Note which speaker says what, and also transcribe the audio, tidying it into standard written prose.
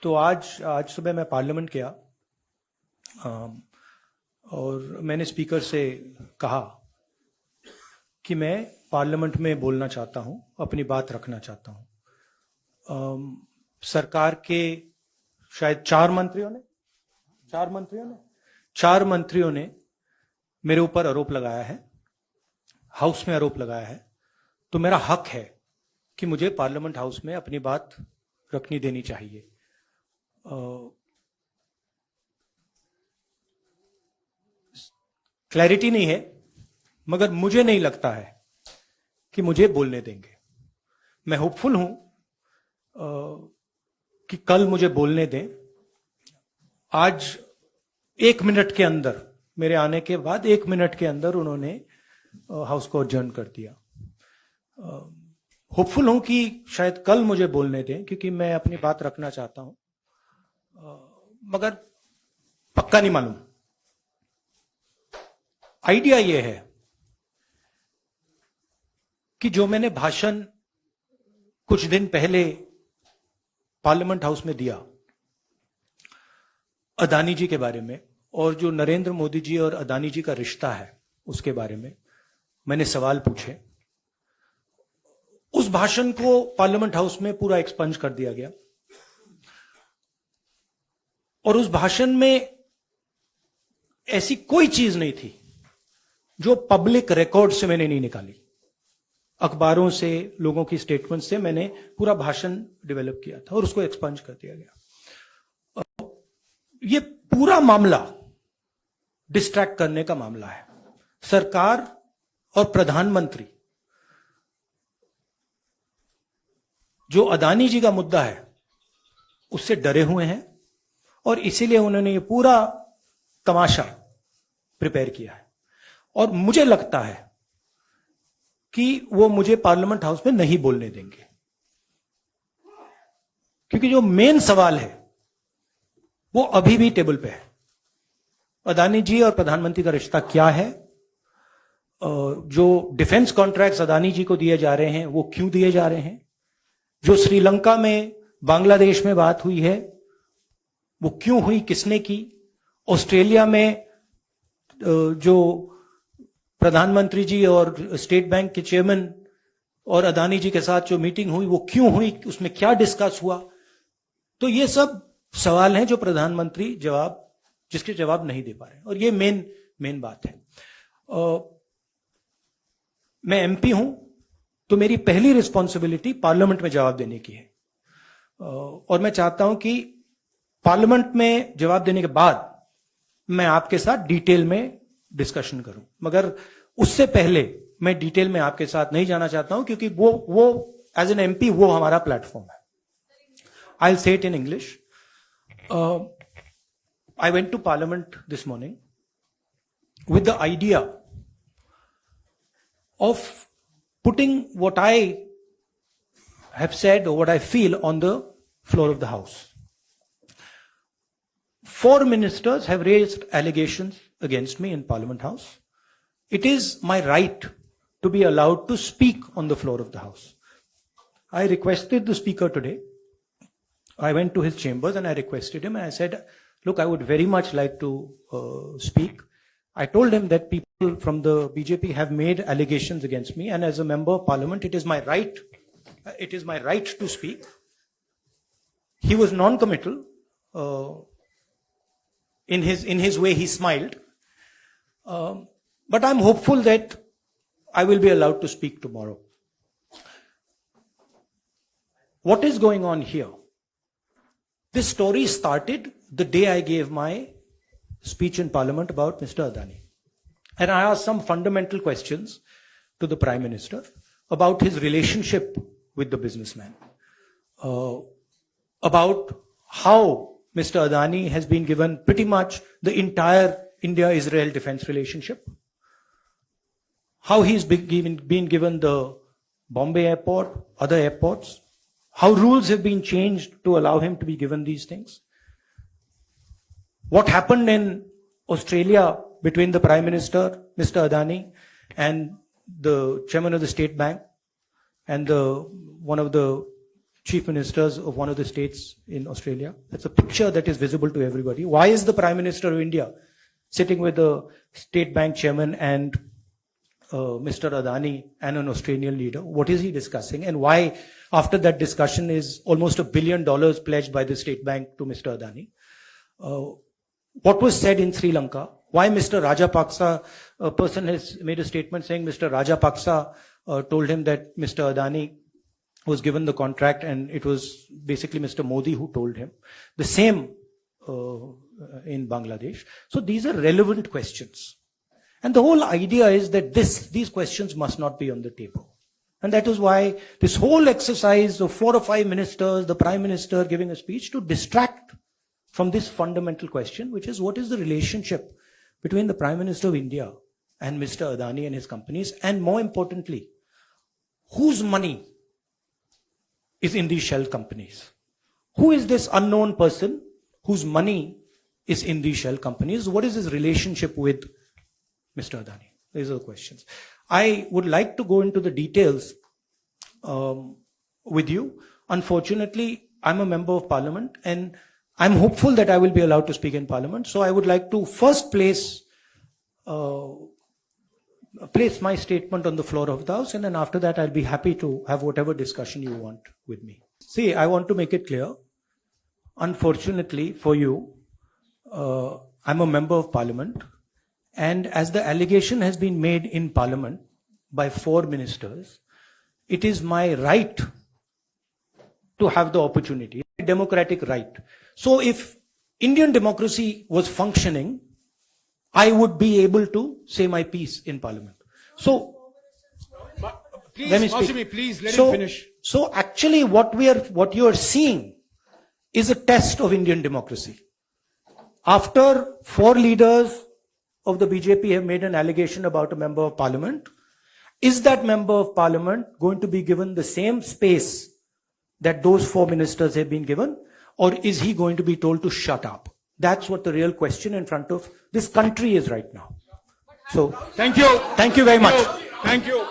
Speaker 1: तो आज सुबह मैं पार्लियामेंट गया और मैंने स्पीकर से कहा कि मैं पार्लियामेंट में बोलना चाहता हूं, अपनी बात रखना चाहता हूं। सरकार के शायद चार मंत्रियों ने मेरे ऊपर आरोप लगाया है, हाउस में आरोप लगाया है, तो मेरा हक है कि मुझे पार्लियामेंट हाउस में अपनी बात रखनी देनी चाहिए। क्लैरिटी नहीं है, मगर मुझे नहीं लगता है कि मुझे बोलने देंगे। मैं होपफुल हूं कि कल मुझे बोलने दें। आज 1 मिनट के अंदर, मेरे आने के बाद 1 मिनट के अंदर उन्होंने हाउस को अडजर्न कर दिया। होपफुल हूं कि शायद कल मुझे बोलने दें, क्योंकि मैं अपनी बात रखना चाहता हूं, मगर पक्का नहीं मालूम। आइडिया यह है कि जो मैंने भाषण कुछ दिन पहले पार्लियामेंट हाउस में दिया अदानी जी के बारे में, और जो नरेंद्र मोदी जी और अदानी जी का रिश्ता है उसके बारे में मैंने सवाल पूछे, उस भाषण को पार्लियामेंट हाउस में पूरा एक्सपंज कर दिया गया। और उस भाषण में ऐसी कोई चीज नहीं थी जो पब्लिक रिकॉर्ड से मैंने नहीं निकाली। अखबारों से, लोगों की स्टेटमेंट से मैंने पूरा भाषण डेवलप किया था और उसको एक्सपंज कर दिया गया। ये पूरा मामला डिस्ट्रैक्ट करने का मामला है। सरकार और प्रधानमंत्री जो अदानी जी का मुद्दा है उससे डरे हुए हैं और इसीलिए उन्होंने ये पूरा तमाशा प्रिपेयर किया है। और मुझे लगता है कि वो मुझे पार्लियामेंट हाउस में नहीं बोलने देंगे, क्योंकि जो मेन सवाल है वो अभी भी टेबल पे है। अदानी जी और प्रधानमंत्री का रिश्ता क्या है? जो डिफेंस कॉन्ट्रैक्ट्स अदानी जी को दिए जा रहे हैं वो क्यों दिए जा रहे हैं? जो श्रीलंका में, बांग्लादेश में बात हुई है वो क्यों हुई, किसने की? ऑस्ट्रेलिया में जो प्रधानमंत्री जी और स्टेट बैंक के चेयरमैन और अदानी जी के साथ जो मीटिंग हुई वो क्यों हुई, उसमें क्या डिस्कस हुआ? तो ये सब सवाल हैं जो प्रधानमंत्री जिसके जवाब नहीं दे पा रहे, और ये मेन बात है। मैं एमपी हूं तो मेरी पहली रिस्पॉन्सिबिलिटी पार्लियामेंट में जवाब देने की है, और मैं चाहता हूं कि पार्लियामेंट में जवाब देने के बाद मैं आपके साथ डिटेल में डिस्कशन करूं। मगर उससे पहले मैं डिटेल में आपके साथ नहीं जाना चाहता हूं, क्योंकि वो एज एन एमपी वो हमारा प्लेटफॉर्म है। I will say it in English. I went to Parliament this morning with the idea of putting what I have said or what I feel on the floor of the House. 4 ministers have raised allegations against me in Parliament House. It is my right to be allowed to speak on the floor of the House. I requested the Speaker today. I went to his chambers and I requested him and I said, look, I would very much like to speak. I told him that people from the BJP have made allegations against me, and as a member of parliament, it is my right. It is my right to speak. He was non-committal. In his way, he smiled. But I'm hopeful that I will be allowed to speak tomorrow. What is going on here? This story started the day I gave my speech in Parliament about Mr. Adani. And I asked some fundamental questions to the Prime Minister about his relationship with the businessman, about how Mr. Adani has been given pretty much the entire India-Israel defense relationship, how he's been given the Bombay airport, other airports, how rules have been changed to allow him to be given these things. What happened in Australia between the Prime Minister, Mr. Adani, and the Chairman of the State Bank, and one of the chief ministers of one of the states in Australia. That's a picture that is visible to everybody. Why is the Prime Minister of India sitting with the State Bank chairman and Mr. Adani and an Australian leader? What is he discussing? And why, after that discussion, is almost $1 billion pledged by the State Bank to Mr. Adani? What was said in Sri Lanka? Why Mr. Rajapaksa, a person has made a statement saying Mr. Rajapaksa told him that Mr. Adani was given the contract and it was basically Mr. Modi who told him. The same in Bangladesh. So these are relevant questions. And the whole idea is that these questions must not be on the table. And that is why this whole exercise of 4 or 5 ministers, the Prime Minister giving a speech, to distract from this fundamental question, which is what is the relationship between the Prime Minister of India and Mr. Adani and his companies, and more importantly, whose money is in these shell companies? Who is this unknown person whose money is in these shell companies? What is his relationship with Mr. Adani? These are the questions. I would like to go into the details with you. Unfortunately, I'm a member of Parliament and I'm hopeful that I will be allowed to speak in Parliament. So I would like to first place my statement on the floor of the House, and then after that I'll be happy to have whatever discussion you want with me. See, I want to make it clear. Unfortunately for you, I'm a member of Parliament, and as the allegation has been made in Parliament by 4 ministers, it is my right to have the opportunity, a democratic right. So if Indian democracy was functioning, I would be able to say my piece in Parliament. So,
Speaker 2: please,
Speaker 1: let me speak.
Speaker 2: Please let him finish.
Speaker 1: So actually what you are seeing is a test of Indian democracy. After 4 leaders of the BJP have made an allegation about a member of Parliament, is that member of Parliament going to be given the same space that those 4 ministers have been given, or is he going to be told to shut up? That's what the real question in front of this country is right now. So,
Speaker 2: thank you.
Speaker 1: Thank you very much.
Speaker 2: Thank you.